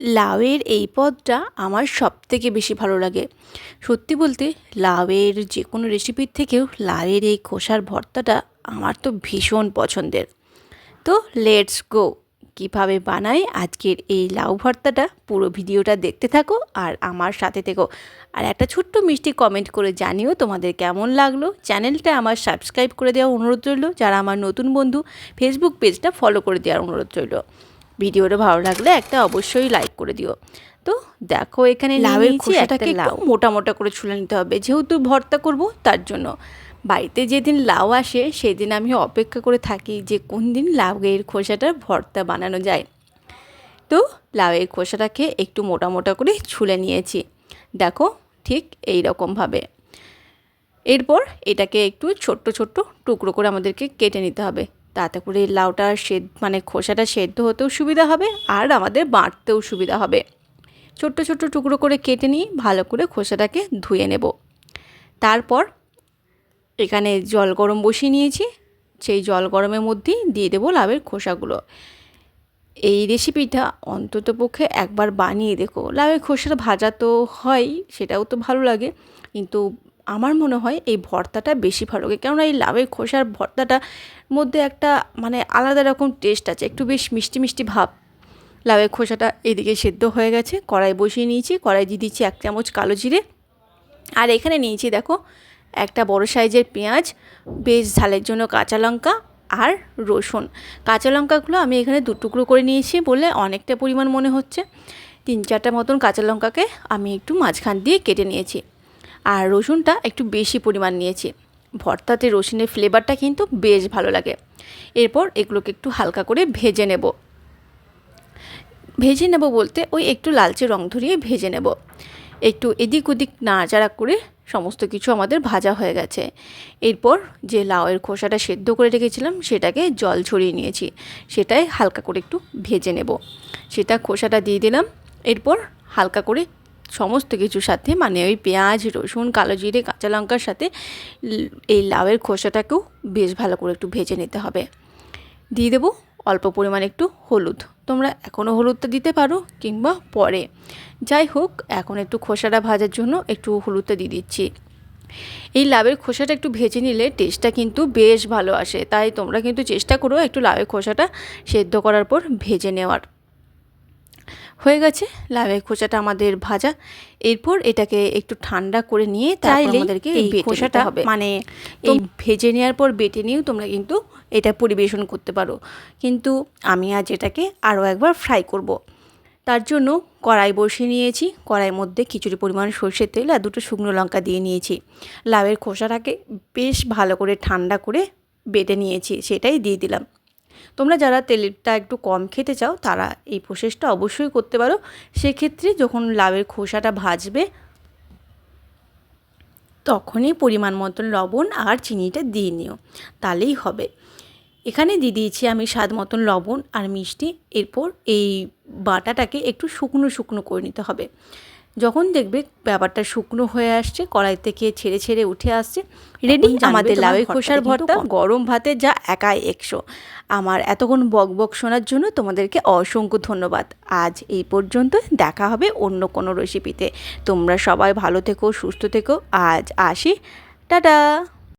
লাউয়ের এই পদটা আমার সবথেকে বেশি ভালো লাগে। সত্যি বলতে লাউয়ের যে কোনো রেসিপির থেকেও লাউয়ের এই খোসার ভর্তাটা আমার তো ভীষণ পছন্দের। তো লেটস গো! কীভাবে বানাই আজকের এই লাউ ভর্তাটা, পুরো ভিডিওটা দেখতে থাকো আর আমার সাথে থেকো। আর একটা ছোট্ট মিষ্টি কমেন্ট করে জানিও তোমাদের কেমন লাগলো। চ্যানেলটা আমার সাবস্ক্রাইব করে দেওয়ার অনুরোধ রইল। যারা আমার নতুন বন্ধু, ফেসবুক পেজটা ফলো করে দেওয়ার অনুরোধ রইল। ভিডিওটা ভালো লাগলে একটা অবশ্যই লাইক করে দিও। তো দেখো এখানে লাউয়ের খোসাটাকে একটু মোটা মোটা করে ছুলে নিতে হবে, যেহেতু ভর্তা করব তার জন্য। বাড়িতে যেদিন লাউ আসে সেদিন আমি অপেক্ষা করে থাকি যে কোন দিন লাউয়ের খোসাটার ভর্তা বানানো যায়। তো লাউয়ের খোসাটাকে একটু মোটা মোটা করে ছুলে নিয়েছি, দেখো ঠিক এই রকমভাবে। এরপর এটাকে একটু ছোট্ট ছোট্ট টুকরো করে আমাদেরকে কেটে নিতে হবে, তাতে করে লাউটা খোসাটা সেদ্ধ হতেও সুবিধা হবে আর আমাদের বাঁটতেও সুবিধা হবে। ছোট্ট ছোট্ট টুকরো করে কেটে নিয়ে ভালো করে খোসাটাকে ধুয়ে নেব। তারপর এখানে জল গরম বসিয়ে নিয়েছি, সেই জল গরমের মধ্যেই দিয়ে দেবো লাউয়ের খোসাগুলো। এই রেসিপিটা অন্ততপক্ষে একবার বানিয়ে দেখো। লাউয়ের খোসাটা ভাজা তো হয়, সেটাও তো ভালো লাগে, কিন্তু আমার মনে হয় এই ভর্তাটা বেশি ভালো লাগে, কেননা এই লাউয়ের খোসার ভর্তাটার মধ্যে একটা আলাদা রকম টেস্ট আছে, একটু বেশ মিষ্টি মিষ্টি ভাব। লাউয়ের খোসাটা এদিকে সেদ্ধ হয়ে গেছে, কড়াই বসিয়ে নিয়েছি, কড়াই দিয়ে দিচ্ছি 1 চামচ কালো জিরে। আর এখানে নিয়েছি দেখো একটা বড় সাইজের পেঁয়াজ, বেশ ঝালের জন্য কাঁচা লঙ্কা আর রসুন। কাঁচা লঙ্কাগুলো আমি এখানে 2 টুকরো করে নিয়েছি বলে অনেকটা পরিমাণ মনে হচ্ছে। 3-4টা মতন কাঁচা লঙ্কাকে আমি একটু মাঝখান দিয়ে কেটে নিয়েছি, আর রসুনটা একটু বেশি পরিমাণ নিয়েছি। ভর্তাতে রসুনের ফ্লেভারটা কিন্তু বেশ ভালো লাগে। এরপর এগুলোকে একটু হালকা করে ভেজে নেব বলতে ওই একটু লালচে রং ধরিয়ে ভেজে নেব। একটু এদিক ওদিক নাড়াচাড়া করে সমস্ত কিছু আমাদের ভাজা হয়ে গেছে। এরপর যে লাউয়ের খোসাটা সেদ্ধ করে রেখেছিলাম সেটাকে জল ছড়িয়ে নিয়েছি, সেটাই হালকা করে একটু ভেজে নেব। সেটা খোসাটা দিয়ে দিলাম। এরপর হালকা করে সমস্ত কিছুর সাথে ওই পেঁয়াজ, রসুন, কালো জিরে, কাঁচা লঙ্কার সাথে এই লাউয়ের খোসাটাকেও বেশ ভালো করে একটু ভেজে নিতে হবে। দিয়ে দেবো অল্প পরিমাণে একটু হলুদ। তোমরা এখনও হলুদটা দিতে পারো কিংবা পরে, যাই হোক এখন একটু খোসাটা ভাজার জন্য একটু হলুদটা দিয়ে দিচ্ছি। এই লাউয়ের খোসাটা একটু ভেজে নিলে টেস্টটা কিন্তু বেশ ভালো আসে, তাই তোমরা কিন্তু চেষ্টা করো একটু লাউয়ের খোসাটা সেদ্ধ করার পর ভেজে নেওয়ার। হয়ে গেছে লাউয়ের খোসাটা আমাদের ভাজা। এরপর এটাকে একটু ঠান্ডা করে নিয়ে তারপর আমাদেরকে এই খোসাটা এই ভেজে নেওয়ার পর বেটে নিয়েও তোমরা কিন্তু এটা পরিবেশন করতে পারো, কিন্তু আমি আজ এটাকে আরও একবার ফ্রাই করব। তার জন্য কড়াই বসিয়ে নিয়েছি, কড়াইয়ের মধ্যে কিছুটা পরিমাণ সরষের তেল আর 2টো শুকনো লঙ্কা দিয়ে নিয়েছি। লাউয়ের খোসাটাকে বেশ ভালো করে ঠান্ডা করে বেটে নিয়েছি, সেটাই দিয়ে দিলাম। তোমরা যারা তেলটা একটু কম খেতে চাও তারা এই প্রসেসটা অবশ্যই করতে পারো। সেক্ষেত্রে যখন লাউয়ের খোসাটা ভাজবে তখনই পরিমাণ মতন লবণ আর চিনিটা দিয়ে নিও, তাহলেই হবে। এখানে দিয়ে দিয়েছি আমি স্বাদ মতন লবণ আর মিষ্টি। এরপর এই বাটাটাকে একটু শুকনো শুকনো করে নিতে হবে। যখন দেখবে ব্যাপারটা শুকনো হয়ে আসছে, কড়াই থেকে ছেড়ে ছেড়ে উঠে আসছে, রেডি আমাদের লাউয়ের খোসার ভর্তা। গরম ভাতে যা একাই 100। আমার এতক্ষণ বক বক শোনার জন্য তোমাদেরকে অসংখ্য ধন্যবাদ। আজ এই পর্যন্ত, দেখা হবে অন্য কোনো রেসিপিতে। তোমরা সবাই ভালো থেকো, সুস্থ থেকো। আজ আসি, টাটা।